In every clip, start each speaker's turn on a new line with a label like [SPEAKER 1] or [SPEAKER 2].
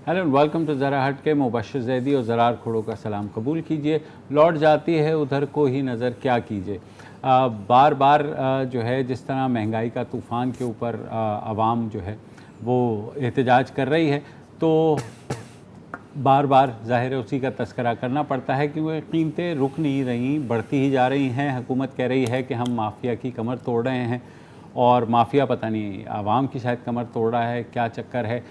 [SPEAKER 1] Hello welcome to ज़रा हट के। मुबशर ज़ैदी और ज़रार खोड़ों का सलाम कबूल कीजिए। लौट जाती है उधर को ही नज़र क्या कीजिए। बार बार जो है जिस तरह महंगाई का तूफ़ान के ऊपर आवाम जो है वो एहतजाज कर रही है, तो बार बार ज़ाहिर है उसी का तस्करा करना पड़ता है कि वो कीमतें रुक नहीं रही, बढ़ती ही जा रही हैं। हुकूमत कह रही है कि हम माफिया की कमर तोड़ रहे हैं, और माफिया पता नहीं आवाम की शायद कमर तोड़ रहा है, क्या चक्कर है।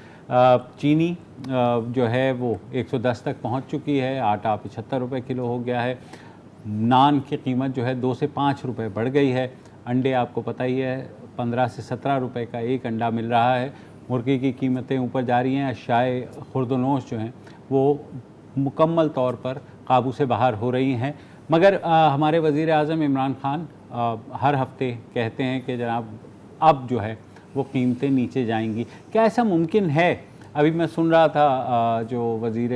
[SPEAKER 1] चीनी जो है वो 110 तक पहुंच चुकी है, आटा 75 रुपये किलो हो गया है, नान की कीमत जो है 2 से 5 रुपये बढ़ गई है, अंडे आपको पता ही है 15 से 17 रुपये का एक अंडा मिल रहा है, मुर्गी की कीमतें ऊपर जा रही हैं, अशाए खुर्दनोश जो हैं वो मुकम्मल तौर पर काबू से बाहर हो रही हैं। मगर हमारे वज़ीर आज़म इमरान खान हर हफ्ते कहते हैं कि जनाब अब जो है वो कीमतें नीचे जाएंगी। क्या ऐसा मुमकिन है? अभी मैं सुन रहा था जो वज़ीर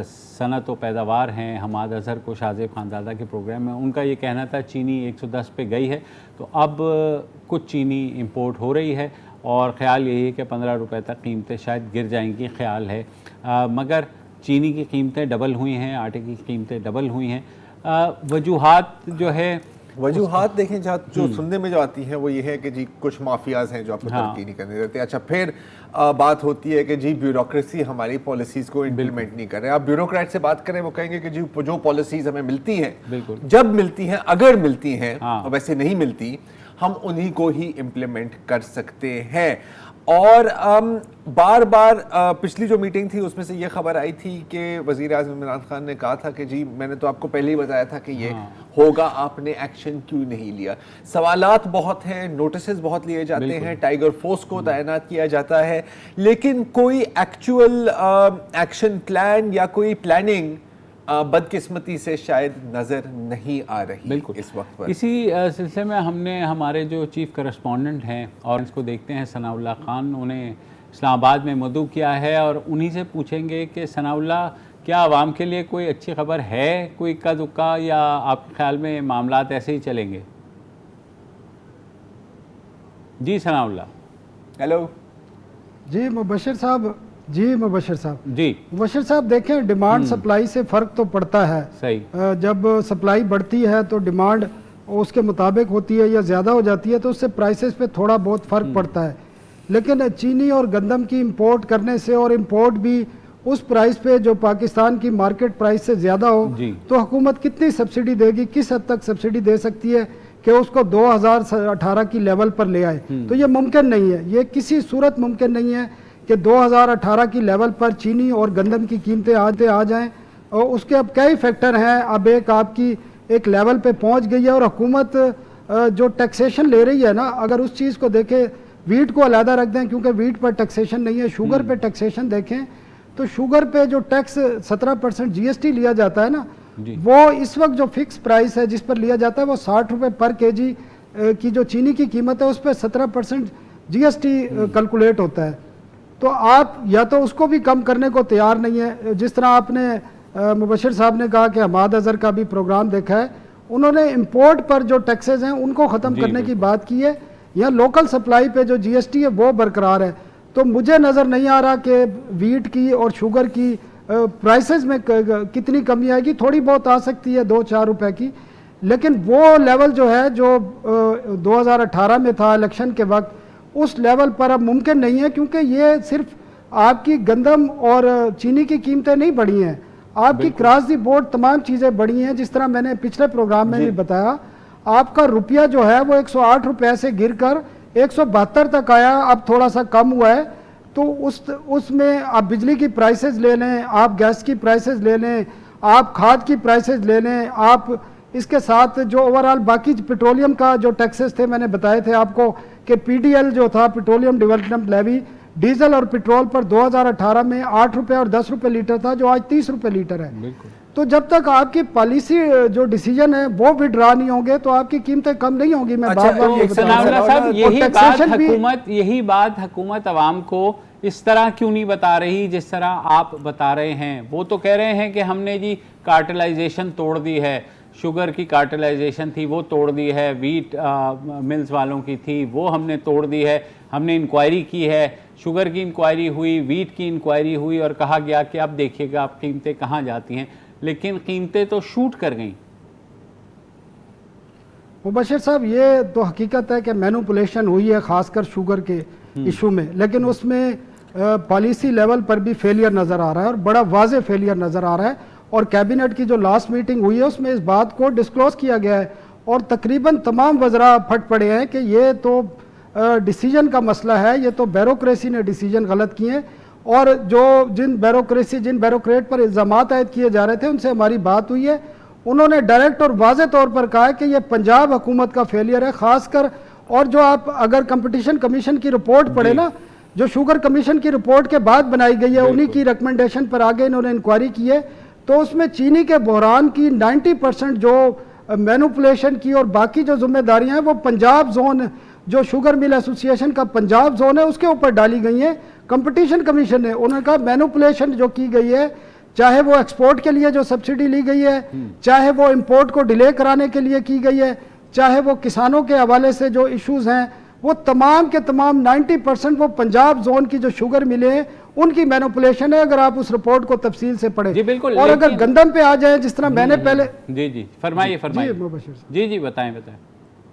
[SPEAKER 1] सनत व पैदावार हैं हमाद अज़हर को शाहज़ेब खानज़ादा के प्रोग्राम में, उनका ये कहना था चीनी 110 पे गई है, तो अब कुछ चीनी इंपोर्ट हो रही है और ख़्याल यही है कि 15 रुपये तक कीमतें शायद गिर जाएंगी, ख्याल है। मगर चीनी की कीमतें डबल हुई हैं, आटे की कीमतें डबल हुई हैं। वजूहात जो है,
[SPEAKER 2] वजूहात देखें जहाँ जो सुनने में जो आती हैं वो ये है कि जी कुछ माफियाज हैं जो आपको तरक्की नहीं करने देते। अच्छा, फिर बात होती है कि जी ब्यूरोक्रेसी हमारी पॉलिसीज को इम्प्लीमेंट नहीं कर रहे। आप ब्यूरोक्रेट से बात करें वो कहेंगे कि जी जो पॉलिसीज हमें मिलती हैं, जब मिलती हैं, अगर मिलती हैं, वैसे नहीं मिलती, हम उन्हीं को ही इम्प्लीमेंट कर सकते हैं। और बार बार पिछली जो मीटिंग थी उसमें से ये खबर आई थी कि वज़ीर आज़म इमरान खान ने कहा था कि जी मैंने तो आपको पहले ही बताया था कि ये होगा, आपने एक्शन क्यों नहीं लिया। सवालात बहुत हैं, नोटिसेस बहुत लिए जाते हैं, टाइगर फोर्स को तैनात किया जाता है, लेकिन कोई एक्चुअल एक्शन प्लान या कोई प्लानिंग बदकिस्मती से शायद नज़र नहीं आ रही इस वक्त पर।
[SPEAKER 1] इसी सिलसिले में हमने हमारे जो चीफ करस्पॉन्डेंट हैं और इसको देखते हैं सनाउल्लाह खान, उन्हें इस्लामाबाद में मदऊ किया है और उन्हीं से पूछेंगे कि सनाउल्लाह, क्या आवाम के लिए कोई अच्छी खबर है, कोई इक्का दुक्का, या आपके ख्याल में मामलात ऐसे ही चलेंगे? जी सनाउल्लाह।
[SPEAKER 3] हेलो
[SPEAKER 4] जी मुबशर साहब। जी मुबशर साहब।
[SPEAKER 1] जी
[SPEAKER 4] मुबशर साहब, देखें डिमांड सप्लाई से फ़र्क तो पड़ता है।
[SPEAKER 1] सही।
[SPEAKER 4] जब सप्लाई बढ़ती है तो डिमांड उसके मुताबिक होती है, या ज़्यादा हो जाती है तो उससे प्राइसेस पे थोड़ा बहुत फ़र्क पड़ता है। लेकिन चीनी और गंदम की इंपोर्ट करने से, और इंपोर्ट भी उस प्राइस पे जो पाकिस्तान की मार्केट प्राइस से ज़्यादा हो, तो हुकूमत कितनी सब्सिडी देगी, किस हद तक सब्सिडी दे सकती है कि उसको 2018 की लेवल पर ले आए? तो ये मुमकिन नहीं है, ये किसी सूरत मुमकिन नहीं है कि 2018 की लेवल पर चीनी और गंदम की कीमतें आ जाएं। और उसके अब कई फैक्टर हैं। अब एक आपकी एक लेवल पे पहुंच गई है, और हुकूमत जो टैक्सेशन ले रही है ना, अगर उस चीज़ को देखें, वीट को अलहदा रख दें क्योंकि वीट पर टैक्सेशन नहीं है, शुगर पे टैक्सेशन देखें तो शुगर पे जो टैक्स 17% GST लिया जाता है ना, वो इस वक्त जो फिक्स प्राइस है जिस पर लिया जाता है वो 60 रुपये पर kg की जो चीनी की कीमत है उस पर 17% GST कैलकुलेट होता है। तो आप या तो उसको भी कम करने को तैयार नहीं है। जिस तरह आपने मुबशर साहब ने कहा कि हमाद अज़हर का भी प्रोग्राम देखा है, उन्होंने इंपोर्ट पर जो टैक्सेस हैं उनको ख़त्म करने की बात की है, या लोकल सप्लाई पे जो GST है वो बरकरार है। तो मुझे नज़र नहीं आ रहा कि वीट की और शुगर की प्राइसेस में कितनी कमी आएगी। थोड़ी बहुत आ सकती है 2-4 रुपए की, लेकिन वो लेवल जो है जो 2018 में था इलेक्शन के वक्त, उस लेवल पर अब मुमकिन नहीं है। क्योंकि ये सिर्फ आपकी गंदम और चीनी की कीमतें नहीं बढ़ी हैं, आपकी क्रॉस दी बोर्ड तमाम चीज़ें बढ़ी हैं। जिस तरह मैंने पिछले प्रोग्राम में भी बताया, आपका रुपया जो है वो 108 रुपये से गिरकर 172 तक आया, अब थोड़ा सा कम हुआ है। तो उसमें आप बिजली की प्राइसेस ले लें, आप गैस की प्राइसेस ले लें, आप खाद की प्राइसेस ले लें, आप इसके साथ जो ओवरऑल बाकी पेट्रोलियम का जो टैक्सेस थे, मैंने बताए थे आपको कि PDL जो था, पेट्रोलियम डेवलपमेंट लेवी, डीजल और पेट्रोल पर 2018 में 8 रुपये और 10 रुपये लीटर था, जो आज 30 रुपये लीटर है। तो जब तक आपकी पॉलिसी जो डिसीजन है वो विड्रॉ नहीं होंगे तो आपकी कीमतें कम नहीं होगी। मैं
[SPEAKER 1] यही बात हुकूमत आवाम को इस तरह क्यों नहीं बता रही जिस तरह आप बता रहे हैं? वो तो कह रहे हैं कि हमने जी कार्टेलाइजेशन तोड़ दी है, शुगर की कार्टेलाइजेशन थी वो तोड़ दी है, वीट मिल्स वालों की थी वो हमने तोड़ दी है, हमने इंक्वायरी की है, शुगर की इंक्वायरी हुई, वीट की इंक्वायरी हुई और कहा गया कि अब देखिएगा आप कीमतें कहाँ जाती हैं, लेकिन कीमतें तो शूट कर गईं।
[SPEAKER 4] मुबशिर साहब, ये तो हकीकत है कि मैनिपुलेशन हुई है खासकर शुगर के इशू में, लेकिन उसमें पॉलिसी लेवल पर भी फेलियर नज़र आ रहा है और बड़ा वाज़े फेलियर नज़र आ रहा है। और कैबिनेट की जो लास्ट मीटिंग हुई है उसमें इस बात को डिस्क्लोज किया गया है और तकरीबन तमाम वज़रा फट पड़े हैं कि ये तो डिसीजन का मसला है, ये तो ब्यूरोक्रेसी ने डिसीजन गलत किए हैं। और जो जिन ब्यूरोक्रेट पर इल्ज़ाम आयद किए जा रहे थे उनसे हमारी बात हुई है, उन्होंने डायरेक्ट और वाज़े तौर पर कहा है कि ये पंजाब हुकूमत का फेलियर है खासकर। और जो आप अगर कंपटीशन कमीशन की रिपोर्ट पढ़े ना, जो शुगर कमीशन की रिपोर्ट के बाद बनाई गई है, उन्हीं की रिकमेंडेशन पर आगे इन्होंने इंक्वायरी की है, तो उसमें चीनी के बहरान की 90% जो मैनिपुलेशन की और बाकी जो जिम्मेदारियां हैं वो पंजाब जोन, जो शुगर मिल एसोसिएशन का पंजाब जोन है उसके ऊपर डाली गई हैं। कंपटीशन कमीशन ने उन्होंने कहा मैनिपुलेशन जो की गई है, चाहे वो एक्सपोर्ट के लिए जो सब्सिडी ली गई है, चाहे वो इंपोर्ट को डिले कराने के लिए की गई है, चाहे वो किसानों के हवाले से जो इश्यूज हैं, वो तमाम के तमाम 90% वो पंजाब जोन की जो शुगर मिले हैं उनकी मैनिपुलेशन है, अगर आप उस रिपोर्ट को तफसील से पढ़ें।
[SPEAKER 1] जी बिल्कुल।
[SPEAKER 4] और अगर गंदम पे आ जाए, जिस तरह मैंने पहले
[SPEAKER 1] जी फरमाइए जी बताएं।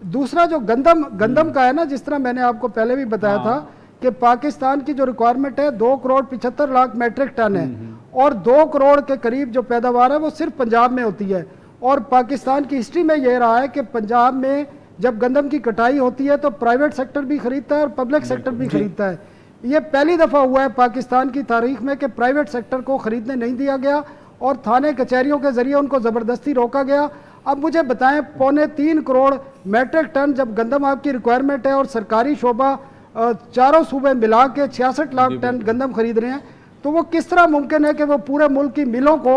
[SPEAKER 4] दूसरा जो गंदम का है ना, जिस तरह मैंने आपको पहले भी बताया था कि पाकिस्तान की जो रिक्वायरमेंट है 2,75,00,000 मैट्रिक टन है और 2 करोड़ के करीब जो पैदावार है वो सिर्फ पंजाब में होती है। और पाकिस्तान की हिस्ट्री में ये रहा है कि पंजाब में जब गंदम की कटाई होती है तो प्राइवेट सेक्टर भी खरीदता है और पब्लिक सेक्टर भी खरीदता है। ये पहली दफ़ा हुआ है पाकिस्तान की तारीख में कि प्राइवेट सेक्टर को खरीदने नहीं दिया गया और थाने कचहरियों के जरिए उनको ज़बरदस्ती रोका गया। अब मुझे बताएं, 3.25 करोड़ मैट्रिक टन जब गंदम आपकी रिक्वायरमेंट है और सरकारी शोबा चारों सूबे मिला के 66 लाख टन गंदम खरीद रहे हैं, तो वो किस तरह मुमकिन है कि वो पूरे मुल्क की मिलों को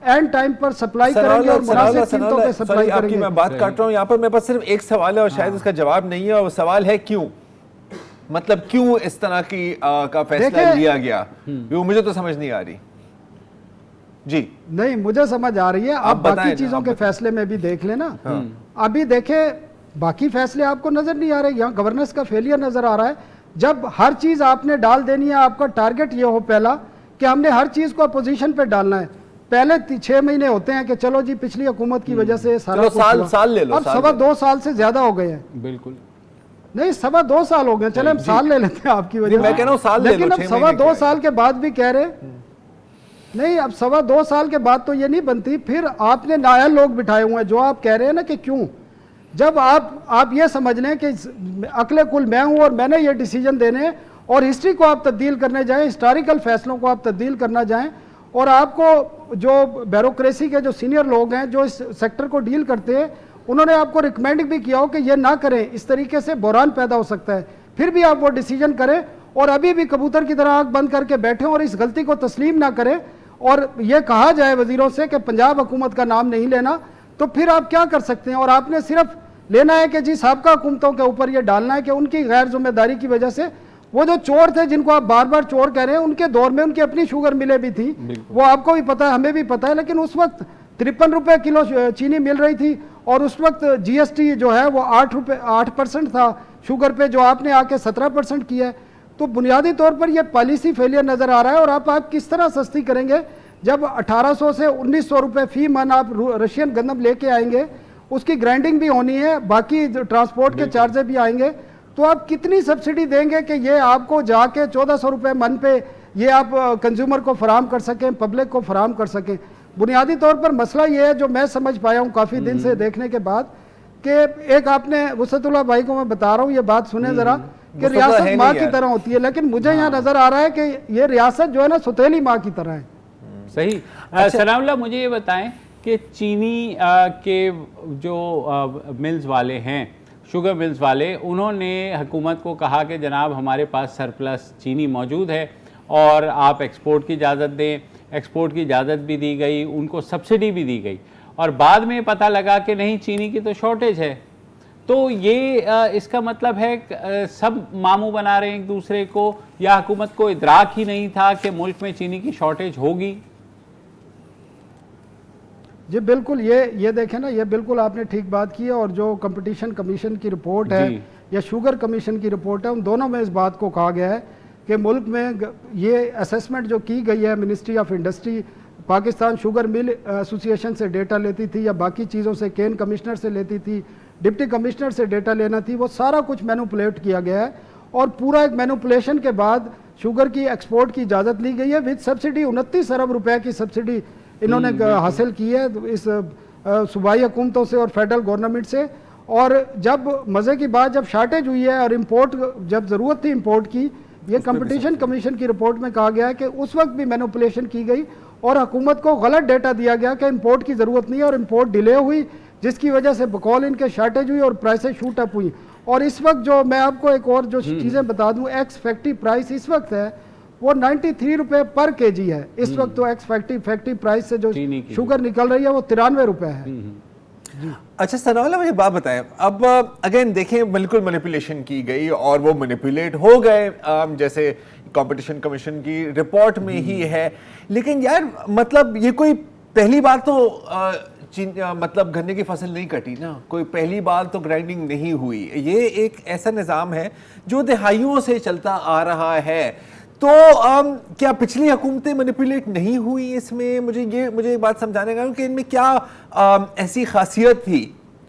[SPEAKER 4] एंड टाइम पर सप्लाई करेंगे और मुनासिब कीमतों पे सप्लाई करेंगे?
[SPEAKER 2] मैं बात काट रहा हूँ यहाँ पर, मेरे पास सिर्फ एक सवाल है और शायद इसका जवाब नहीं है, और वो सवाल है क्यों, मतलब क्यों इस तरह की का फैसला लिया गया, वो मुझे तो समझ नहीं आ रही। जी
[SPEAKER 4] नहीं, मुझे समझ आ रही है। आप बाकी चीजों के फैसले में भी देख लेना। अभी देखे बाकी फैसले आपको नजर नहीं आ रहे, यहाँ गवर्नेंस का फेलियर नजर आ रहा है। जब हर चीज आपने डाल देनी है, आपका टारगेट ये हो पहला कि हमने हर चीज को अपोजिशन पे डालना है। पहले 6 महीने होते हैं कि चलो जी पिछली हुकूमत की वजह से सारा
[SPEAKER 2] साल ले लो,
[SPEAKER 4] अब 2.25 साल से ज्यादा हो गए हैं।
[SPEAKER 1] बिल्कुल
[SPEAKER 4] नहीं, 2.25 साल हो गए, चले हम साल ले लेते हैं आपकी वजह से।
[SPEAKER 2] मैं कह रहा हूं साल ले लो,
[SPEAKER 4] लेकिन अब 2.25 साल के बाद भी कह रहे नहीं, अब 2.25 साल के बाद तो ये नहीं बनती। फिर आपने नायल लोग बिठाए हुए हैं जो आप कह रहे हैं ना कि क्यों, जब आप ये समझ लें कि अकले कुल मैं हूं और मैंने ये डिसीजन देने और हिस्ट्री को आप तब्दील करने जाएं, हिस्टोरिकल फैसलों को आप तब्दील करना जाएं, और आपको जो ब्यूरोक्रेसी के जो सीनियर लोग हैं जो इस सेक्टर को डील करते हैं उन्होंने आपको रिकमेंड भी किया हो कि ये ना करें, इस तरीके से बहरान पैदा हो सकता है, फिर भी आप वो डिसीजन करें और अभी भी कबूतर की तरह आंख बंद करके बैठे और इस गलती को तस्लीम ना करें और ये कहा जाए वजीरों से कि पंजाब हुकूमत का नाम नहीं लेना, तो फिर आप क्या कर सकते हैं? और आपने सिर्फ लेना है कि जी साबका हुकूमतों के ऊपर ये डालना है कि उनकी गैर जिम्मेदारी की वजह से वो जो चोर थे जिनको आप बार बार चोर कह रहे हैं, उनके दौर में उनकी अपनी शुगर मिलें भी थी, वो आपको भी पता है, हमें भी पता है, लेकिन उस वक्त 53 रुपए किलो चीनी मिल रही थी और उस वक्त जीएसटी जो है वो 8% था शुगर पे, जो आपने आके 17% किया है। तो बुनियादी तौर पर यह पॉलिसी फेलियर नजर आ रहा है। और आप किस तरह सस्ती करेंगे जब 1800 से 1900 रुपए फी मन आप रशियन गंदम लेके आएंगे, उसकी ग्राइंडिंग भी होनी है, बाकी ट्रांसपोर्ट के चार्जेस भी आएंगे, तो आप कितनी सब्सिडी देंगे कि ये आपको जाके 1400 रुपए मन पे ये आप कंज्यूमर को फराम कर सकें, पब्लिक को फराम कर सकें? बुनियादी तौर पर मसला ये है जो मैं समझ पाया हूँ काफ़ी दिन से देखने के बाद कि एक आपने वसतुल्लाह भाई को मैं बता रहा हूँ, ये बात सुने ज़रा कि रियासत माँ की तरह होती है, लेकिन मुझे यहाँ नज़र आ रहा है कि ये रियासत जो है ना सुतेली माँ की तरह है।
[SPEAKER 1] सही। सलामुल्लाह, मुझे ये बताएं कि चीनी के जो मिल्स वाले हैं, शुगर मिल्स वाले, उन्होंने हुकूमत को कहा कि जनाब हमारे पास सरप्लस चीनी मौजूद है और आप एक्सपोर्ट की इजाज़त दें। एक्सपोर्ट की इजाज़त भी दी गई, उनको सब्सिडी भी दी गई, और बाद में पता लगा कि नहीं, चीनी की तो शॉर्टेज है। तो ये इसका मतलब है सब मामू बना रहे हैं एक दूसरे को, या हुकूमत को इदराक ही नहीं था कि मुल्क में चीनी की शॉर्टेज होगी?
[SPEAKER 4] जी बिल्कुल, ये देखें ना, ये बिल्कुल आपने ठीक बात की है। और जो कंपटीशन कमीशन की रिपोर्ट है या शुगर कमीशन की रिपोर्ट है, उन दोनों में इस बात को कहा गया है कि मुल्क में ये असेसमेंट जो की गई है, ministry of industry Pakistan sugar mill association से डेटा लेती थी या बाकी चीज़ों से, केन कमिश्नर से लेती थी, डिप्टी कमिश्नर से डेटा लेना थी, वो सारा कुछ मैनिपुलेट किया गया है। और पूरा एक मैनिपुलेशन के बाद शुगर की एक्सपोर्ट की इजाज़त ली गई है विद सब्सिडी। 29 अरब रुपए की सब्सिडी इन्होंने हासिल की है इस सूबाई हुकूमतों से और फेडरल गवर्नमेंट से। और जब मज़े की बात, जब शार्टेज हुई है और इम्पोर्ट, जब ज़रूरत थी इम्पोर्ट की, ये कंपटीशन कमीशन की रिपोर्ट में कहा गया है कि उस वक्त भी मैनिपुलेशन की गई और हुकूमत को गलत डेटा दिया गया कि इम्पोर्ट की ज़रूरत नहीं है और इम्पोर्ट डिले हुई, जिसकी वजह से बकौल इनके शार्टेज हुई और प्राइसेस शूट अप हुई। और इस वक्त जो मैं आपको एक और जो चीज़ें बता दूं, एक्स फैक्ट्री प्राइस इस वक्त है वो 93 रुपये पर केजी है इस वक्त। तो एक्स फैक्ट्री प्राइस से जो शुगर निकल रही है वो 93 रुपये है।
[SPEAKER 2] अच्छा सनाउल्लाह, मुझे बात बताएं, अब अगेन देखें, बिल्कुल मैनिपुलेशन की गई और वो मैनिपुलेट हो गए, जैसे कंपटीशन कमीशन की रिपोर्ट में ही है। लेकिन यार मतलब ये कोई पहली बार तो मतलब गन्ने की फसल नहीं कटी ना, कोई पहली बार तो ग्राइंडिंग नहीं हुई। ये एक ऐसा निज़ाम है जो दहाइयों से चलता आ रहा है। तो क्या पिछली हुकूमतें मैनिपुलेट नहीं हुई इसमें? मुझे एक बात समझाने का कि इनमें क्या ऐसी खासियत थी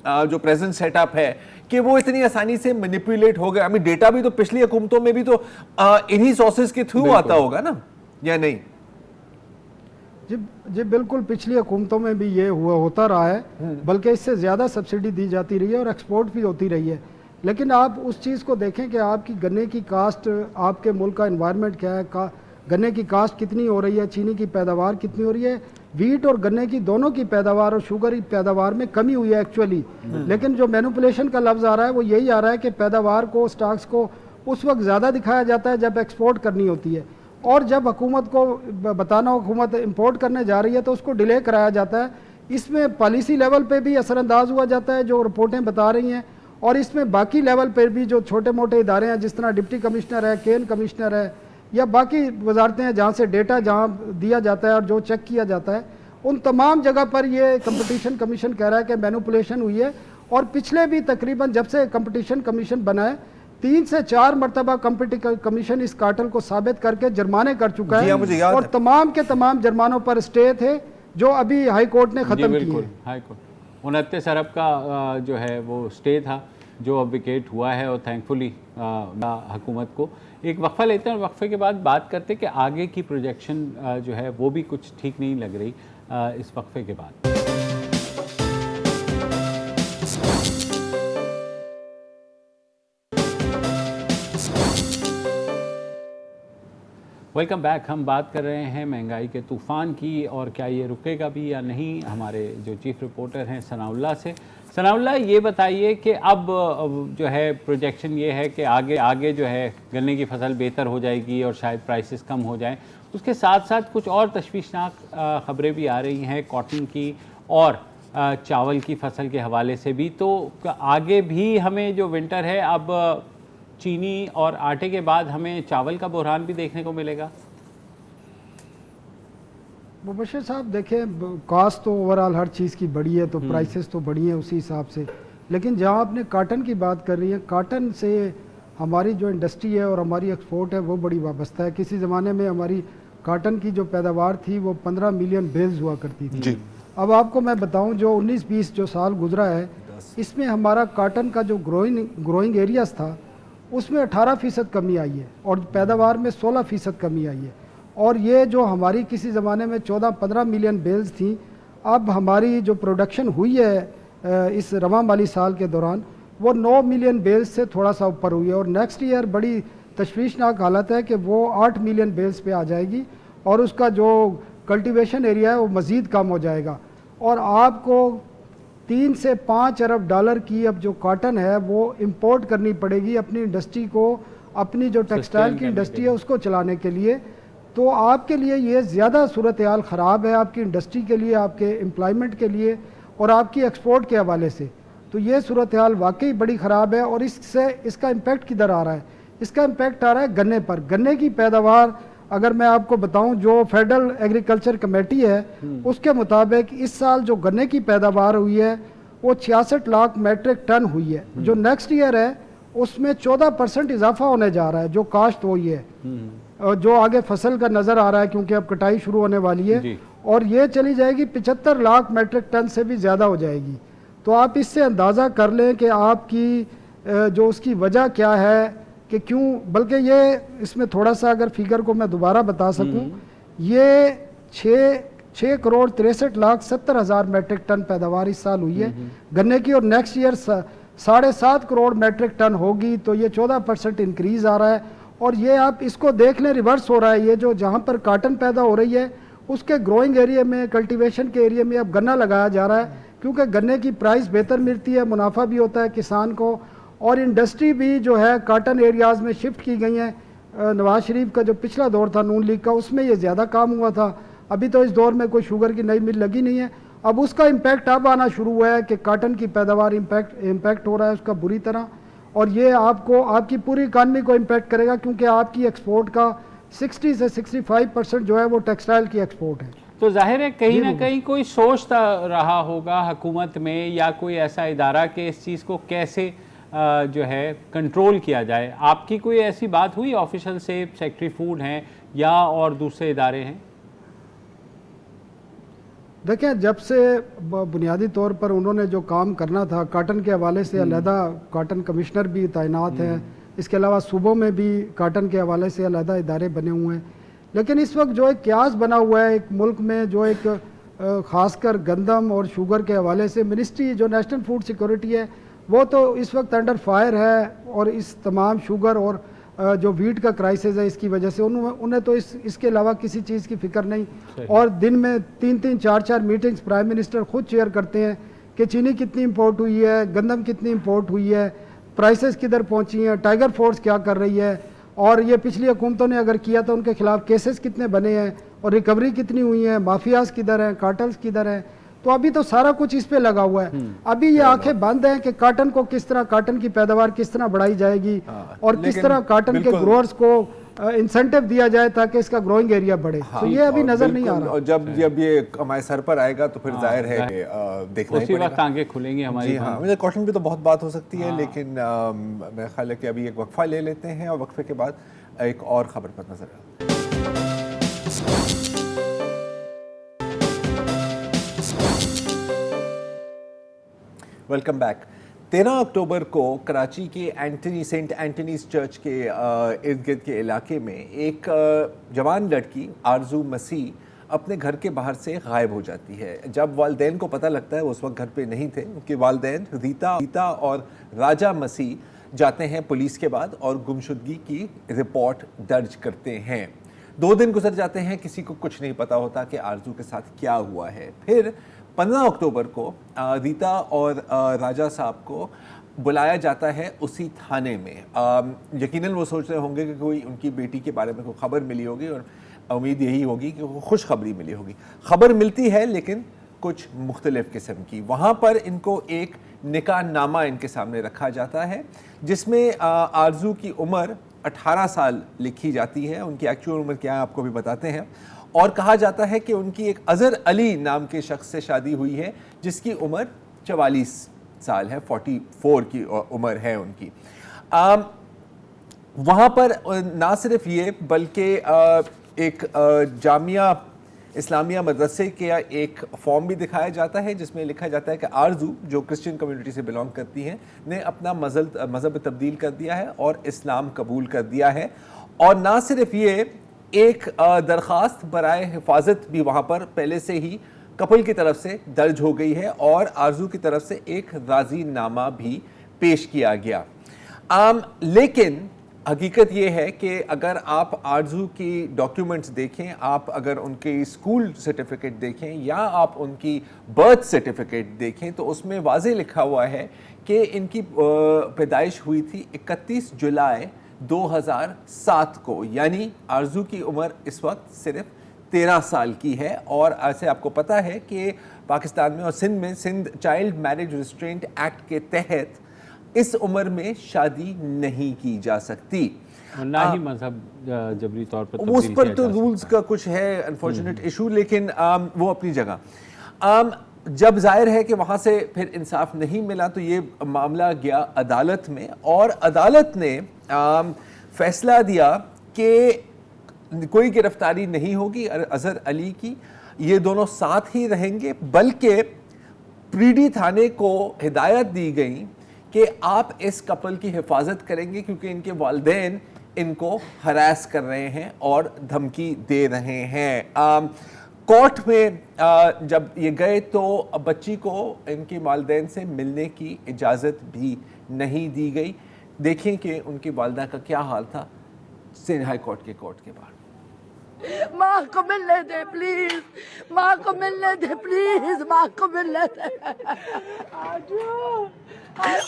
[SPEAKER 2] जो प्रेजेंट सेटअप है कि वो इतनी आसानी से मैनिपुलेट हो गया? हमें डेटा भी तो पिछली हुकूमतों में भी तो इन्हीं सोर्सेज के थ्रू आता होगा ना, या नहीं?
[SPEAKER 4] जी बिल्कुल, पिछली हुकूमतों में भी ये होता रहा है, बल्कि इससे ज़्यादा सब्सिडी दी जाती रही है और एक्सपोर्ट भी होती रही है। लेकिन आप उस चीज़ को देखें कि आपकी गन्ने की कास्ट, आपके मुल्क का एनवायरनमेंट क्या है, गन्ने की कास्ट कितनी हो रही है, चीनी की पैदावार कितनी हो रही है। वीट और गन्ने की दोनों की पैदावार और शुगर की पैदावार में कमी हुई है एक्चुअली। लेकिन जो मैनिपुलेशन का लफ्ज़ आ रहा है वो यही आ रहा है कि पैदावार को, स्टॉक्स को उस वक्त ज़्यादा दिखाया जाता है जब एक्सपोर्ट करनी होती है, और जब हुकूमत को बताना हुकूमत इंपोर्ट करने जा रही है तो उसको डिले कराया जाता है। इसमें पॉलिसी लेवल पे भी असरअंदाज हुआ जाता है जो रिपोर्टें बता रही हैं, और इसमें बाकी लेवल पर भी जो छोटे मोटे इदारे हैं, जिस तरह डिप्टी कमिश्नर है, केन कमिश्नर है, या बाकी वजारतें हैं जहाँ से डेटा जहाँ दिया जाता है और जो चेक किया जाता है, उन तमाम जगह पर ये कंपटीशन कमीशन कह रहा है कि मैनिपुलेशन हुई है। और पिछले भी तकरीबन जब से कंपटीशन कमीशन बना है 3 से 4 मरतबा कंपटीशन कमीशन इस कार्टेल को साबित करके जुर्माने कर चुका है, और तमाम के तमाम जुर्मानों पर स्टे थे जो अभी हाई कोर्ट ने ख़त्म किए।
[SPEAKER 1] हाई कोर्ट 29 अरब का जो है वो स्टे था जो अब विकेट हुआ है, और थैंकफुली हुकूमत को। एक वक्फा लेते हैं और वक्फे के बाद बात करते हैं कि आगे की प्रोजेक्शन जो है वो भी कुछ ठीक नहीं लग रही इस वक्फे के बाद। Welcome back. हम बात कर रहे हैं महंगाई के तूफ़ान की और क्या ये रुकेगा भी या नहीं, हमारे जो चीफ रिपोर्टर हैं सनाउल्लाह से। सनाउल्लाह, ये बताइए कि अब जो है प्रोजेक्शन ये है कि आगे जो है गन्ने की फसल बेहतर हो जाएगी और शायद प्राइसेस कम हो जाएं। उसके साथ साथ कुछ और तशवीशनाक ख़बरें भी आ रही हैं कॉटन की और चावल की फसल के हवाले से भी। तो आगे भी हमें जो विंटर है, अब चीनी और आटे के बाद हमें चावल का बहरान भी देखने को मिलेगा।
[SPEAKER 4] मुबश्शिर साहब, देखें, कास्ट तो ओवरऑल हर चीज़ की बढ़ी है, तो प्राइसेस तो बढ़ी हैं उसी हिसाब से। लेकिन जहां आपने काटन की बात कर रही है, काटन से हमारी जो इंडस्ट्री है और हमारी एक्सपोर्ट है वो बड़ी वाबस्ता है। किसी ज़माने में हमारी काटन की जो पैदावार थी वो 15 मिलियन बेल्स हुआ करती थी। अब आपको मैं बताऊं, जो 19-20 जो साल गुजरा है, इसमें हमारा काटन का जो ग्रोइंग एरियाज था उसमें 18% कमी आई है और पैदावार में 16% कमी आई है। और ये जो हमारी किसी ज़माने में 14-15 मिलियन बेल्स थी, अब हमारी जो प्रोडक्शन हुई है इस रवा माली साल के दौरान वो 9 मिलियन बेल्स से थोड़ा सा ऊपर हुई है, और नेक्स्ट ईयर बड़ी तशवीशनाक हालत है कि वो 8 मिलियन बेल्स पे आ जाएगी और उसका जो कल्टीवेशन एरिया है वो मज़ीद कम हो जाएगा। और आपको 3 से 5 अरब डॉलर की अब जो कॉटन है वो इंपोर्ट करनी पड़ेगी अपनी इंडस्ट्री को, अपनी जो टेक्सटाइल की इंडस्ट्री है उसको चलाने के लिए। तो आपके लिए ये ज़्यादा सूरत हाल ख़राब है, आपकी इंडस्ट्री के लिए, आपके एम्प्लॉयमेंट के लिए और आपकी एक्सपोर्ट के हवाले से। तो ये सूरत हाल वाकई बड़ी ख़राब है। और इससे इसका इम्पेक्ट किधर आ रहा है? इसका इम्पेक्ट आ रहा है गन्ने पर। गन्ने की पैदावार अगर मैं आपको बताऊं, जो फेडरल एग्रीकल्चर कमेटी है उसके मुताबिक इस साल जो गन्ने की पैदावार हुई है वो 66 लाख मेट्रिक टन हुई है। जो नेक्स्ट ईयर है उसमें 14% इजाफा होने जा रहा है जो काश्त हुई है, जो आगे फसल का नज़र आ रहा है क्योंकि अब कटाई शुरू होने वाली है, और ये चली जाएगी 75 लाख मेट्रिक टन से भी ज़्यादा हो जाएगी। तो आप इससे अंदाज़ा कर लें कि आपकी जो उसकी वजह क्या है कि क्यों, बल्कि ये इसमें थोड़ा सा अगर फिगर को मैं दोबारा बता सकूं, ये 6 करोड़ 63 लाख 70 हज़ार मेट्रिक टन पैदावार इस साल हुई है गन्ने की, और next year 7.5 crore metric ton होगी। तो ये 14% इंक्रीज़ आ रहा है। और ये आप इसको देख लें, रिवर्स हो रहा है। ये जो जहाँ पर काटन पैदा हो रही है उसके ग्रोइंग एरिया में, कल्टीवेशन के एरिया में अब गन्ना लगाया जा रहा है, क्योंकि गन्ने की प्राइस बेहतर मिलती है, मुनाफा भी होता है किसान को, और इंडस्ट्री भी जो है काटन एरियाज़ में शिफ्ट की गई हैं। नवाज शरीफ का जो पिछला दौर था नून लीग का, उसमें ये ज़्यादा काम हुआ था। अभी तो इस दौर में कोई शुगर की नई मिल लगी नहीं है। अब उसका इम्पैक्ट अब आना शुरू हुआ है कि काटन की पैदावार इम्पैक्ट हो रहा है उसका बुरी तरह, और ये आपको आपकी पूरी इकानमी को इम्पैक्ट करेगा, क्योंकि आपकी एक्सपोर्ट का 60 से 65% जो है वो टेक्सटाइल की एक्सपोर्ट है।
[SPEAKER 1] तो जाहिर है कहीं ना कहीं कोई सोचता रहा होगा हुकूमत में या कोई ऐसा इदारा कि इस चीज़ को कैसे जो है कंट्रोल किया जाए। आपकी कोई ऐसी बात हुई ऑफिशियल से, सेक्रेटरी फूड हैं या और दूसरे इदारे हैं?
[SPEAKER 4] देखें, जब से बुनियादी तौर पर उन्होंने जो काम करना था काटन के हवाले से, अलहदा काटन कमिश्नर भी तैनात है, इसके अलावा सूबों में भी काटन के हवाले से अलहदा इदारे बने हुए हैं। लेकिन इस वक्त जो एक क्यास बना हुआ है एक मुल्क में, जो एक ख़ासकर गंदम और शुगर के हवाले से मिनिस्ट्री जो नेशनल फूड सिक्योरिटी है वो तो इस वक्त अंडर फायर है, और इस तमाम शुगर और जो वीट का क्राइसिस है इसकी वजह से उन्हें तो इसके अलावा किसी चीज़ की फिक्र नहीं। और दिन में 3-3, 4-4 मीटिंग्स प्राइम मिनिस्टर खुद चेयर करते हैं कि चीनी कितनी इंपोर्ट हुई है, गंदम कितनी इंपोर्ट हुई है, प्राइसेस किधर पहुंची हैं, टाइगर फोर्स क्या कर रही है, और ये पिछली हुकूमतों ने अगर किया तो उनके खिलाफ केसेस कितने बने हैं और रिकवरी कितनी हुई है, माफियाज किधर हैं, कार्टल्स किधर हैं। तो अभी तो सारा कुछ इस पे लगा हुआ है। अभी ये आंखें बंद हैं कि काटन को किस तरह, काटन की पैदावार किस तरह बढ़ाई जाएगी और किस तरह काटन के ग्रोअर्स को इंसेंटिव दिया जाए ताकि इसका ग्रोइंग एरिया बढ़े। तो ये अभी नजर नहीं आ रहा।
[SPEAKER 2] और जब ये हमारे सर पर आएगा तो फिर जाहिर है देखना ही
[SPEAKER 1] उसी वक्त आगे खुलेंगे हमारी।
[SPEAKER 2] हाँ, मुझे कॉटन पे तो बहुत बात हो सकती है, लेकिन मेरा ख्याल है कि अभी एक वक्फा ले लेते हैं और वक्फे के बाद एक और खबर पर नजर आते हैं। Welcome back. 13 अक्टूबर को कराची के सेंट एंटनीज चर्च के इर्द गिर्द के इलाके में एक जवान लड़की आरजू मसीह अपने घर के बाहर से गायब हो जाती है। जब वालिदैन को पता लगता है, वो उस वक्त घर पे नहीं थे, उनके वालिदैन रीता और राजा मसीह जाते हैं पुलिस के बाद और गुमशुदगी की रिपोर्ट दर्ज करते हैं। 2 दिन गुजर जाते हैं, किसी को कुछ नहीं पता होता कि आरजू के साथ क्या हुआ है। फिर 15 अक्टूबर को रीता और राजा साहब को बुलाया जाता है उसी थाने में। यकीनन वो सोच रहे होंगे कि कोई उनकी बेटी के बारे में कोई खबर मिली होगी और उम्मीद यही होगी कि वो खुशखबरी मिली होगी। खबर मिलती है लेकिन कुछ मुख्तलिफ किस्म की। वहाँ पर इनको एक निकाह नामा इनके सामने रखा जाता है जिसमें आरजू की उम्र 18 साल लिखी जाती है। उनकी एक्चुअल उम्र क्या है आपको भी बताते हैं। और कहा जाता है कि उनकी एक अजहर अली नाम के शख्स से शादी हुई है जिसकी उम्र 44 साल है, 44 की उम्र है उनकी। वहाँ पर ना सिर्फ ये बल्कि एक जामिया इस्लामिया मदरसे के एक फॉर्म भी दिखाया जाता है जिसमें लिखा जाता है कि आरजू जो क्रिश्चियन कम्युनिटी से बिलोंग करती हैं ने अपना मज़हब तब्दील कर दिया है और इस्लाम कबूल कर दिया है। और ना सिर्फ ये, एक दरख्वास्त बराए हिफाजत भी वहाँ पर पहले से ही कपल की तरफ से दर्ज हो गई है और आरजू की तरफ से एक राजी नामा भी पेश किया गया। लेकिन हकीकत ये है कि अगर आप आरजू की डॉक्यूमेंट्स देखें, आप अगर उनकी स्कूल सर्टिफिकेट देखें या आप उनकी बर्थ सर्टिफिकेट देखें तो उसमें वाज़े लिखा हुआ है कि इनकी पैदाइश हुई थी 31 जुलाई 2007 को, यानी आरजू की उम्र इस वक्त सिर्फ 13 साल की है। और ऐसे आपको पता है कि पाकिस्तान में और सिंध में Sindh child marriage restraint act के तहत इस उम्र में शादी नहीं की जा सकती।
[SPEAKER 1] और ना ही मजहब जबरी तौर पर
[SPEAKER 2] उस
[SPEAKER 1] तब्दील
[SPEAKER 2] पर
[SPEAKER 1] किया
[SPEAKER 2] तो
[SPEAKER 1] जा
[SPEAKER 2] रूल्स
[SPEAKER 1] सकता
[SPEAKER 2] का कुछ है अनफॉर्चुनेट इशू, लेकिन वो अपनी जगह। जब जाहिर है कि वहाँ से फिर इंसाफ नहीं मिला तो ये मामला गया अदालत में, और अदालत ने फैसला दिया कि कोई गिरफ्तारी नहीं होगी अजहर अली की, ये दोनों साथ ही रहेंगे, बल्कि प्रीडी थाने को हिदायत दी गई कि आप इस कपल की हिफाजत करेंगे क्योंकि इनके वालिदैन इनको हरास कर रहे हैं और धमकी दे रहे हैं। कोर्ट में जब ये गए तो बच्ची को इनके वालिदैन से मिलने की इजाज़त भी नहीं दी गई। देखें कि उनकी वालिदा का क्या हाल था सिंध हाई कोर्ट के कोर्ट के बाद।
[SPEAKER 3] माँ को मिलने दे प्लीज, माँ को मिलने दे प्लीज, माँ को मिलने दे,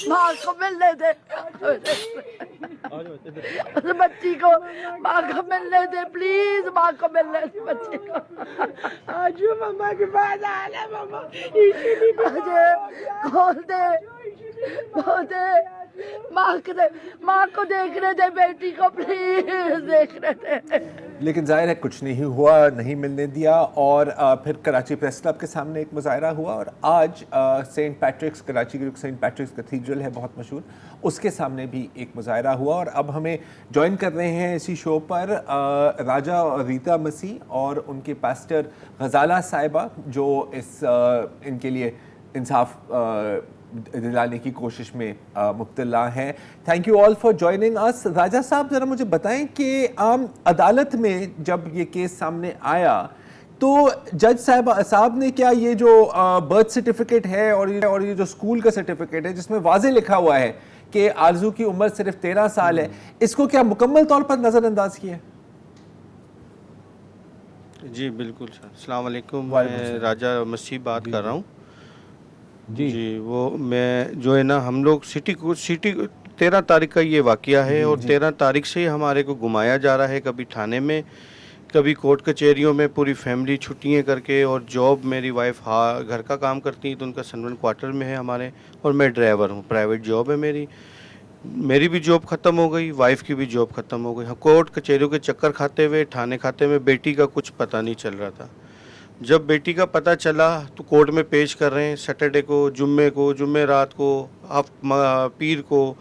[SPEAKER 3] माँ को मिलने दे, उस बच्ची को माँ को मिलने दे प्लीज, माँ को मिलने दे बच्ची को। आजू मम्मा के पास आना, मम्मा खोल दे, खोल दे, माँ को देखने दे, बेटी को प्लीज देखने दे।
[SPEAKER 2] लेकिन जाहिर है कुछ नहीं हुआ, नहीं मिलने दिया, और फिर कराची प्रेस क्लब के सामने एक मुजाहरा हुआ, और आज सेंट पैट्रिक्स, कराची की सेंट पैट्रिक्स कैथीड्रल है बहुत मशहूर, उसके सामने भी एक मुजाहरा हुआ। और अब हमें ज्वाइन कर रहे हैं इसी शो पर राजा और रीता मसीह और उनके पास्टर गजाला साहिबा, जो इनके लिए इंसाफ दिलाने की कोशिश में मुब्तला हैं। Thank you all for joining us. राजा साहब, ज़रा मुझे बताएं कि अदालत में जब ये केस सामने आया तो जज साहब ने क्या ये जो बर्थ सर्टिफिकेट है और ये जो स्कूल का सर्टिफिकेट है जिसमें वाज़े लिखा हुआ है कि आरजू की उम्र सिर्फ 13 साल है, इसको क्या मुकम्मल तौर पर नज़रअंदाज किया?
[SPEAKER 5] जी बिल्कुल सर, अस्सलाम वालेकुम। मैं राजा मसीह बात कर रहा हूँ। जी वो मैं जो है ना, हम लोग सिटी 13 तारीख का ये वाक़या है, और 13 तारीख से हमारे को घुमाया जा रहा है, कभी थाने में, कभी कोर्ट कचहरियों में, पूरी फैमिली छुट्टियाँ करके। और जॉब मेरी वाइफ घर का काम करती है तो उनका सनवन क्वार्टर में है हमारे, और मैं ड्राइवर हूँ, प्राइवेट जॉब है मेरी भी जॉब ख़त्म हो गई, वाइफ की भी जॉब ख़त्म हो गई। हाँ, कोर्ट कचहरियों के चक्कर खाते हुए, थाने खाते में बेटी का कुछ पता नहीं चल रहा था। जब बेटी का पता चला तो कोर्ट में पेश कर रहे हैं, सैटरडे को, जुम्मे रात को, पीर को,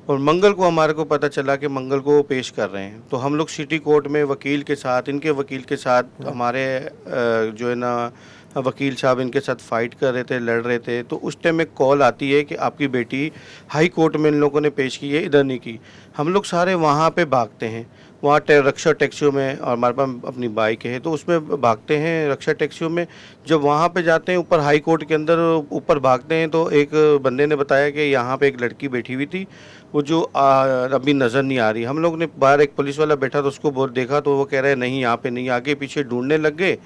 [SPEAKER 5] और मंगल को हमारे को पता चला कि मंगल को पेश कर रहे हैं। तो हम लोग सिटी कोर्ट में वकील के साथ, इनके वकील के साथ, हमारे जो है ना वकील साहब इनके साथ फ़ाइट कर रहे थे, लड़ रहे थे। तो उस टाइम एक कॉल आती है कि आपकी बेटी हाई कोर्ट में इन लोगों ने पेश की है, इधर नहीं की। हम लोग सारे वहाँ पे भागते हैं, वहाँ रक्षा टैक्सियों में, और हमारे पास अपनी बाइक है तो उसमें भागते हैं रक्षा टैक्सियों में। जब वहाँ पे जाते हैं ऊपर हाई कोर्ट के अंदर, ऊपर भागते हैं तो एक बंदे ने बताया कि यहाँ पे एक लड़की बैठी हुई थी, वो जो अभी नज़र नहीं आ रही। हम लोग ने बाहर, एक पुलिस वाला बैठा तो उसको देखा तो वो कह रहे हैं नहीं यहाँ पे नहीं, आगे पीछे ढूंढने लग गए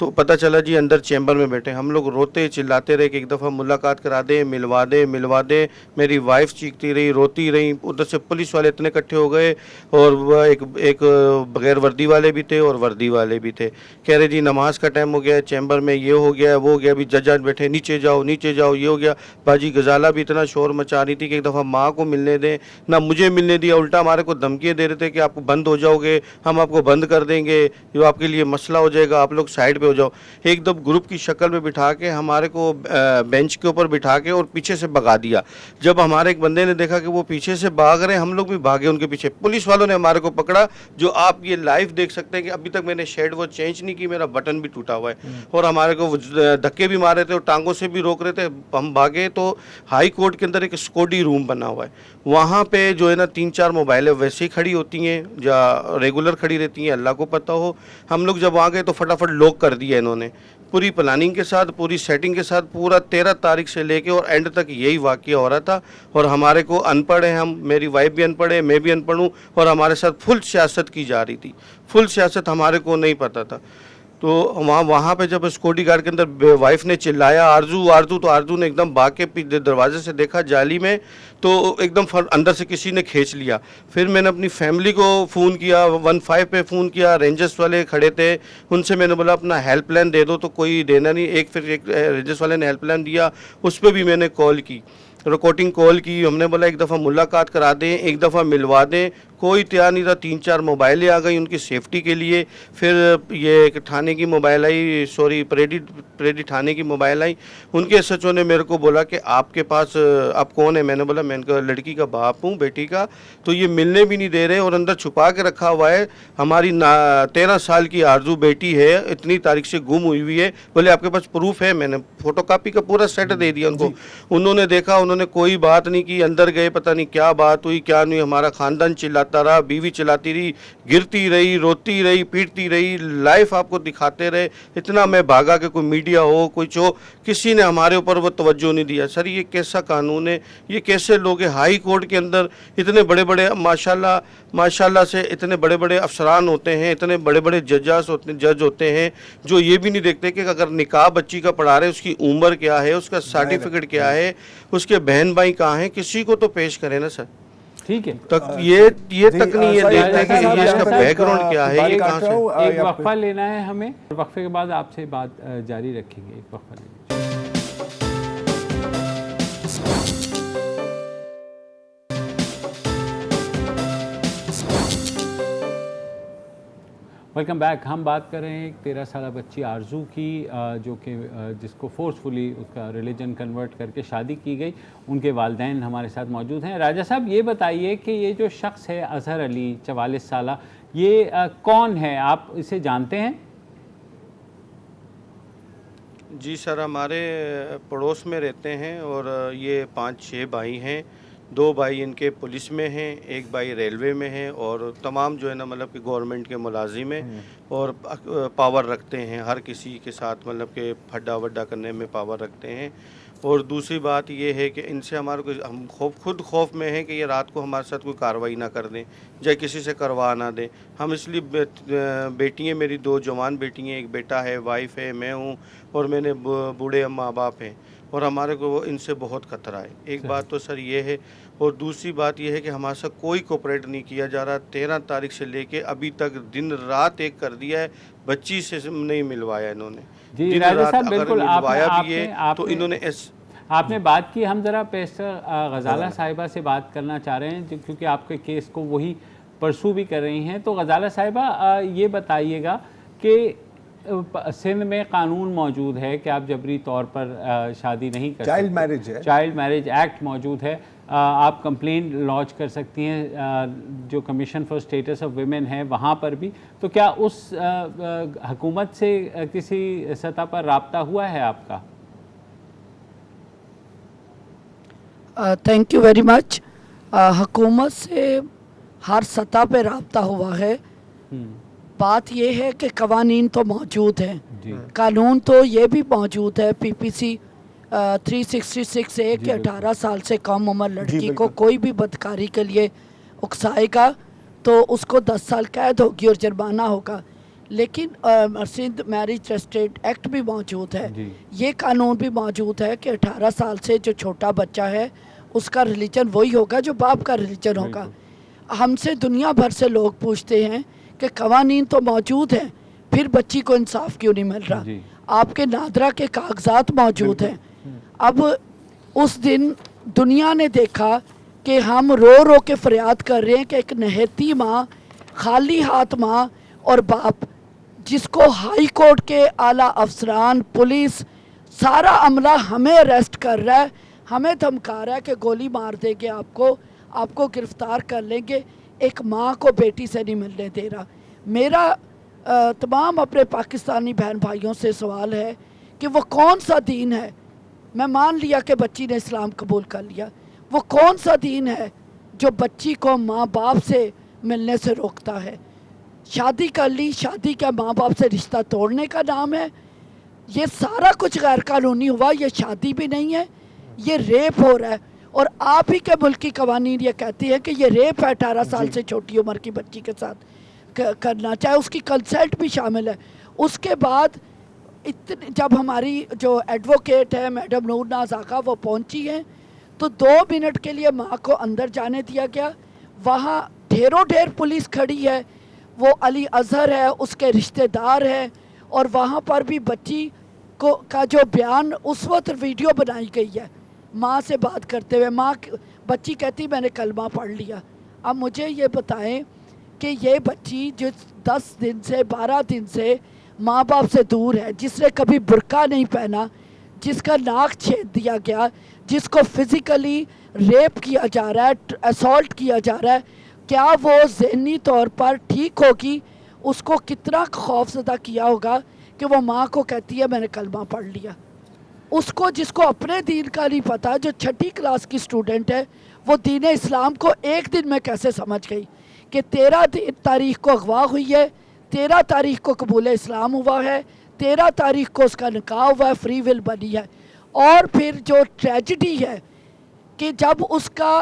[SPEAKER 5] तो पता चला जी अंदर चैम्बर में बैठे। हम लोग रोते चिल्लाते रहे कि एक दफ़ा मुलाकात करा दे, मिलवा दे। मेरी वाइफ चीखती रही, रोती रही। उधर से पुलिस वाले इतने इकट्ठे हो गए, और वह एक बगैर वर्दी वाले भी थे और वर्दी वाले भी थे। कह रहे जी नमाज का टाइम हो गया है, चैम्बर में ये हो गया वो हो गया, अभी जज बैठे, नीचे जाओ ये हो गया। बाजी गजाला भी इतना शोर मचा रही थी कि एक दफ़ा माँ को मिलने दें, ना मुझे मिलने दिया, उल्टा हमारे को धमकियाँ दे रहे थे कि आप बंद हो जाओगे, हम आपको बंद कर देंगे, जो आपके लिए मसला हो जाएगा, आप लोग साइड पे हो जाओ। एकदम ग्रुप की शक्ल में बिठा के हमारे को बेंच के ऊपर बिठा के और पीछे से भगा दिया। जब हमारे एक बंदे ने देखा कि वो पीछे से भाग रहे हैं, हम लोग भी भागे उनके पीछे। पुलिस वालों ने हमारे को पकड़ा, जो आप ये लाइव देख सकते हैं कि अभी तक मैंने शेड वो चेंज नहीं की, मेरा बटन भी टूटा हुआ है, और हमारे को धक्के भी मारे थे और टांगों से भी रोक रहे थे। हम भागे तो हाई कोर्ट के अंदर एक स्कोडी रूम बना हुआ है, वहाँ पे जो है ना 3-4 मोबाइलें वैसे ही खड़ी होती हैं या रेगुलर खड़ी रहती हैं, अल्लाह को पता हो। हम लोग जब आ गए तो फटाफट लॉक कर दिया इन्होंने, पूरी प्लानिंग के साथ, पूरी सेटिंग के साथ। पूरा 13 तारीख से लेके और एंड तक यही वाक़या हो रहा था। और हमारे को अनपढ़ हैं हम, मेरी वाइफ भी अनपढ़ है, मैं भी अनपढ़ हूँ, और हमारे साथ फुल सियासत की जा रही थी। फुल सियासत हमारे को नहीं पता था। तो वहाँ पे जब सिक्योरिटी गार्ड के अंदर वाइफ ने चिल्लाया आरजू, तो आरजू ने एकदम भाग के दरवाजे से देखा जाली में, तो एकदम अंदर से किसी ने खींच लिया। फिर मैंने अपनी फैमिली को फ़ोन किया, 15 पे फ़ोन किया, रेंजर्स वाले खड़े थे, उनसे मैंने बोला अपना हेल्पलाइन दे दो, तो कोई देना नहीं। फिर एक रेंजर्स वाले ने हेल्पलाइन दिया, उस पर भी मैंने कॉल की, रिकॉर्डिंग कॉल की। हमने बोला एक दफ़ा मुलाकात करा दें, एक दफ़ा मिलवा दें, कोई तैयार नहीं था। 3-4 मोबाइलें आ गई उनकी सेफ्टी के लिए। फिर ये एक थाने की मोबाइल आई, सॉरी परेडी थाने की मोबाइल आई। उनके एसएचओ ने मेरे को बोला कि आपके पास आप कौन है? मैंने बोला मैं इनका लड़की का बाप हूँ, बेटी का। तो ये मिलने भी नहीं दे रहे और अंदर छुपा के रखा हुआ है। हमारी 13 साल की आरजू बेटी है, इतनी तारीख से गुम हुई हुई है। बोले आपके पास प्रूफ है? मैंने फोटोकॉपी का पूरा सेट दे दिया उनको। उन्होंने देखा, उन्होंने कोई बात नहीं की। अंदर गए, पता नहीं क्या बात हुई क्या नहीं। हमारा खानदान चिल्लाता रहा, बीवी चिल्लाती रही, गिरती रही, रोती रही, पीटती रही, लाइफ आपको दिखाते रहे। इतना मैं भागा कि कोई मीडिया हो, कुछ हो, किसी ने हमारे ऊपर वो तवज्जो नहीं दिया। सर ये कैसा कानून है? ये कैसे लोग हैं? हाई कोर्ट के अंदर इतने बड़े बड़े माशाल्लाह से इतने बड़े बड़े अफसरान होते हैं, इतने बड़े बड़े जज होते हैं, जो ये भी नहीं देखते कि अगर निकाह बच्ची का पढ़ा रहे, उसकी उम्र क्या है, उसका सर्टिफिकेट क्या है, उसके बहन भाई कहाँ हैं, किसी को तो पेश करें ना सर।
[SPEAKER 1] ठीक है,
[SPEAKER 5] तक ये तक नहीं ये देखते हैं कि ये इसका बैकग्राउंड क्या है, ये कहाँ से।
[SPEAKER 1] एक वक्फा लेना है हमें, वक्फे के बाद आपसे बात जारी रखेंगे। एक वक्फा लेंगे। Welcome back. हम बात कर रहे हैं एक 13 साल बच्ची आरजू की, जो कि जिसको फोर्सफुली उसका रिलीजन कन्वर्ट करके शादी की गई। उनके वालिदैन हमारे साथ मौजूद हैं। राजा साहब ये बताइए कि ये जो शख्स है अजहर अली 44 साल, ये कौन है? आप इसे जानते हैं?
[SPEAKER 5] जी सर, हमारे पड़ोस में रहते हैं और ये 5-6 भाई हैं। 2 भाई इनके पुलिस में हैं, एक भाई रेलवे में है और तमाम जो है ना मतलब कि गवर्नमेंट के मुलाजिम हैं और पावर रखते हैं हर किसी के साथ, मतलब कि फड्डा वड्डा करने में पावर रखते हैं। और दूसरी बात ये है कि इनसे हमारे को हम खुद खौफ में हैं कि ये रात को हमारे साथ कोई कार्रवाई ना कर दें, चाहे किसी से करवा ना दें। हम इसलिए बेटियाँ मेरी 2 जवान बेटियाँ, एक बेटा है, वाइफ है, मैं हूँ और मैंने बूढ़े माँ बाप हैं और हमारे को इनसे बहुत खतरा है। एक बात तो सर ये है और दूसरी बात ये है कि हमारे साथ कोई कोऑपरेट नहीं किया जा रहा। 13 तारीख से लेके अभी तक दिन रात एक कर दिया है, बच्ची से नहीं मिलवाया इन्होंने।
[SPEAKER 1] जी राजा साहब, बिल्कुल
[SPEAKER 5] तो इन्होंने
[SPEAKER 1] आपने बात की। हम ज़रा पेस्टर गजाला साहिबा से बात करना चाह रहे हैं क्योंकि आपके केस को वही परसू भी कर रही हैं। तो गजाला साहिबा ये बताइएगा कि सिंध में कानून मौजूद है कि आप जबरी तौर पर शादी नहीं कर सकते,
[SPEAKER 2] चाइल्ड मैरिज है,
[SPEAKER 1] चाइल्ड मैरिज एक्ट मौजूद है। आप कंप्लेंट लॉन्च कर सकती हैं जो commission for status of women है वहाँ पर भी। तो क्या उस हुकूमत से किसी सतह पर राब्ता हुआ है आपका?
[SPEAKER 3] Thank you very much. हुकूमत से हर सतह पे राब्ता हुआ है। बात यह है कि कवानीन तो मौजूद हैं, कानून तो ये भी मौजूद है PPC 366 है कि 18 साल से कम उम्र लड़की को कोई भी बदकारी के लिए उकसाएगा तो उसको 10 साल कैद होगी और जुर्माना होगा। लेकिन सिंध मैरिज रजिस्ट्रेट एक्ट भी मौजूद है, ये कानून भी मौजूद है कि 18 साल से जो छोटा बच्चा है उसका रिलीजन वही होगा जो बाप का रिलीजन होगा। हमसे दुनिया भर से लोग पूछते हैं कि कवानीन तो मौजूद हैं, फिर बच्ची को इंसाफ क्यों नहीं मिल रहा? आपके नादरा के कागजात मौजूद हैं। अब उस दिन दुनिया ने देखा कि हम रो रो के फरियाद कर रहे हैं कि एक नहती माँ, खाली हाथ माँ और बाप, जिसको हाई कोर्ट के आला अफसरान, पुलिस, सारा अमला हमें अरेस्ट कर रहा है, हमें धमका रहा है कि गोली मार देंगे आपको गिरफ्तार कर लेंगे। एक माँ को बेटी से नहीं मिलने दे रहा। मेरा तमाम अपने पाकिस्तानी बहन भाइयों से सवाल है कि वो कौन सा दीन है? मैं मान लिया कि बच्ची ने इस्लाम कबूल कर लिया, वो कौन सा दीन है जो बच्ची को माँ बाप से मिलने से रोकता है? शादी कर ली, शादी का माँ बाप से रिश्ता तोड़ने का नाम है। ये सारा कुछ गैर कानूनी हुआ, ये शादी भी नहीं है, ये रेप हो रहा है। और आप ही के मुल्क की कवानीन ये कहती है कि ये रेप है 18 साल से छोटी उम्र की बच्ची के साथ करना, चाहे उसकी कंसेंट भी शामिल है। उसके बाद इतने जब हमारी जो एडवोकेट है मैडम नूर नाज आका वो पहुंची हैं तो 2 मिनट के लिए माँ को अंदर जाने दिया गया। वहाँ ढेर पुलिस खड़ी है, वो अली अजहर है, उसके रिश्तेदार हैं और वहाँ पर भी बच्ची को का जो बयान उस वक्त वीडियो बनाई गई है माँ से बात करते हुए। बच्ची कहती मैंने कलमा पढ़ लिया। अब मुझे ये बताएं कि ये बच्ची जो 10 दिन से 12 दिन से माँ बाप से दूर है, जिसने कभी बुर्का नहीं पहना, जिसका नाक छेद दिया गया, जिसको फिज़िकली रेप किया जा रहा है, असॉल्ट किया जा रहा है, क्या वो ज़हनी तौर पर ठीक होगी? उसको कितना खौफज़दा किया होगा कि वो माँ को कहती है मैंने कलमा पढ़ लिया। उसको, जिसको अपने दीन का नहीं पता, जो 6ठी क्लास की स्टूडेंट है, वो दीन इस्लाम को एक दिन में कैसे समझ गई कि 13 तारीख को अगवा हुई है, 13 तारीख को कबूल इस्लाम हुआ है, 13 तारीख को उसका निकाह हुआ है, फ्री विल बनी है। और फिर जो ट्रेजिडी है कि जब उसका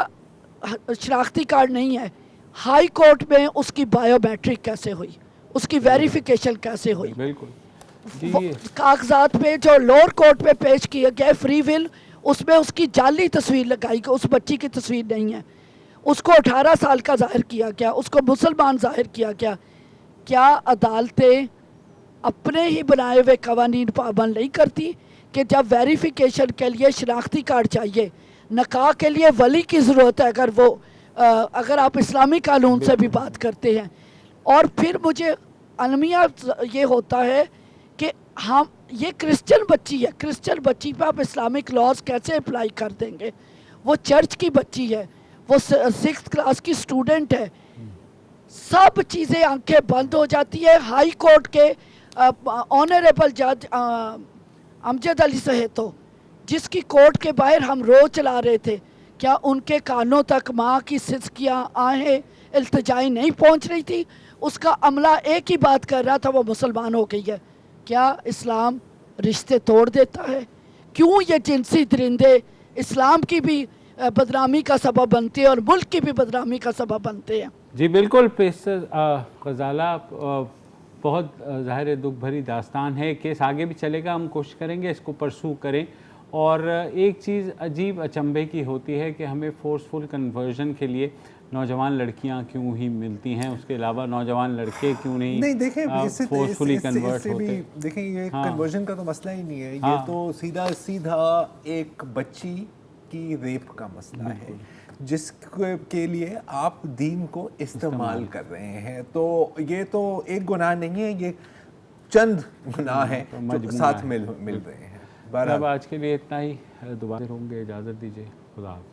[SPEAKER 3] शनाख्ती कार्ड नहीं है, हाई कोर्ट में उसकी बायोमेट्रिक कैसे हुई, उसकी वेरिफिकेशन कैसे हुई?
[SPEAKER 1] बिल्कुल
[SPEAKER 3] वो
[SPEAKER 1] जी।
[SPEAKER 3] कागजात पे जो लोअर कोर्ट में पेश किए गए फ्री विल, उसमें उसकी जाली तस्वीर लगाई गई, उस बच्ची की तस्वीर नहीं है। उसको 18 साल का जाहिर किया गया, उसको मुसलमान जाहिर किया गया। क्या अदालतें अपने ही बनाए हुए कवानीन पाबंद नहीं करती कि जब वेरिफिकेशन के लिए शनाख्ती कार्ड चाहिए, निकाह के लिए वली की ज़रूरत है, अगर आप इस्लामी कानून से भी बात करते हैं। और फिर मुझे अलमिया ये होता है कि हम, ये क्रिश्चियन बच्ची है, क्रिश्चियन बच्ची पे आप इस्लामिक लॉज कैसे अप्लाई कर देंगे? वो चर्च की बच्ची है, वो 6th क्लास की स्टूडेंट है। सब चीज़ें आंखें बंद हो जाती है। हाई कोर्ट के ऑनरेबल जज अमजद अली सहेतो, जिसकी कोर्ट के बाहर हम रोज चला रहे थे, क्या उनके कानों तक माँ की सिसकियाँ, आहें, इल्तिजाएं नहीं पहुँच रही थी? उसका अमला एक ही बात कर रहा था, वो मुसलमान हो गई है। क्या इस्लाम रिश्ते तोड़ देता है? क्यों ये जिनसी दरिंदे इस्लाम की भी बदनामी का सबब बनते हैं और मुल्क की भी बदनामी का सबब बनते हैं?
[SPEAKER 1] जी बिल्कुल गजाला, बहुत ज़ाहिर दुख भरी दास्तान है। केस आगे भी चलेगा, हम कोशिश करेंगे इसको परसू करें। और एक चीज़ अजीब अचंभे की होती है कि हमें फोर्सफुल कन्वर्जन के लिए नौजवान लड़कियां क्यों ही मिलती हैं, उसके अलावा नौजवान लड़के क्यों नहीं
[SPEAKER 2] देखें,
[SPEAKER 1] फोर्सफुली कन्वर्ट होते?
[SPEAKER 2] देखें, ये
[SPEAKER 1] हाँ।
[SPEAKER 2] कन्वर्जन का तो मसला ही नहीं है, ये
[SPEAKER 1] हाँ।
[SPEAKER 2] तो सीधा सीधा एक बच्ची की रेप का मसला है, जिसके लिए आप दीन को इस्तेमाल कर रहे हैं। तो ये तो एक गुनाह नहीं है, ये चंद गुनाह हैं जो साथ मिल रहे हैं।
[SPEAKER 1] अब आज के लिए इतना ही, दोबारा होंगे, इजाज़त दीजिए, खुदा हाफ़िज़।